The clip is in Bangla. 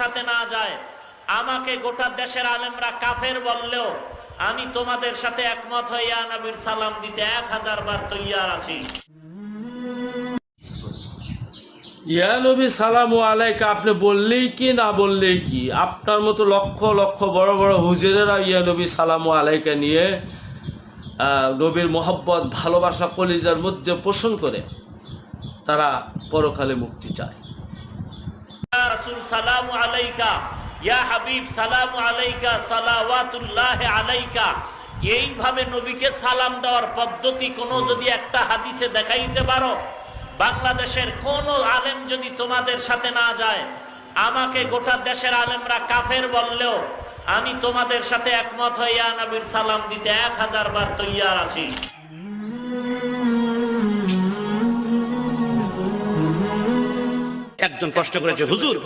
সাথে না যায়, আমাকে গোটা দেশের আলেমরা কাফের বললেও আমি তোমাদের সাথে একমত হয়ে ইয়া নবীর সালাম দিতে 1000 বার তৈয়ার আছি। ইয়া নবী সালামু আলাইকা আপনি বললেই কি না বললেই কি, আপনার মতো লক্ষ লক্ষ বড় বড় হুজুরেরা ইয়া নবী সালামু আলাইকা নিয়ে নবীর মোহব্বত ভালোবাসা কলিজার মধ্যে পোষণ করে তারা পরকালে মুক্তি চায়। ইয়া রাসূল সালামু আলাইকা, ইয়া হাবিব সালামু আলাইকা, সালাওয়াতুল্লাহি আলাইকা, এইভাবে নবীকে সালাম দেওয়ার পদ্ধতি কোন যদি একটা হাদিসে দেখাইতে পারো, বাংলাদেশের কোন আলেম যদি তোমাদের সাথে না যায়, আমাকে গোটা দেশের আলেমরা কাফের বললেও আমি তোমাদের সাথে একমত হয়ে ইয়া নবীর সালাম দিতে 1000 বার তৈয়ার আছি। একজন প্রশ্ন করেছে, হুজুর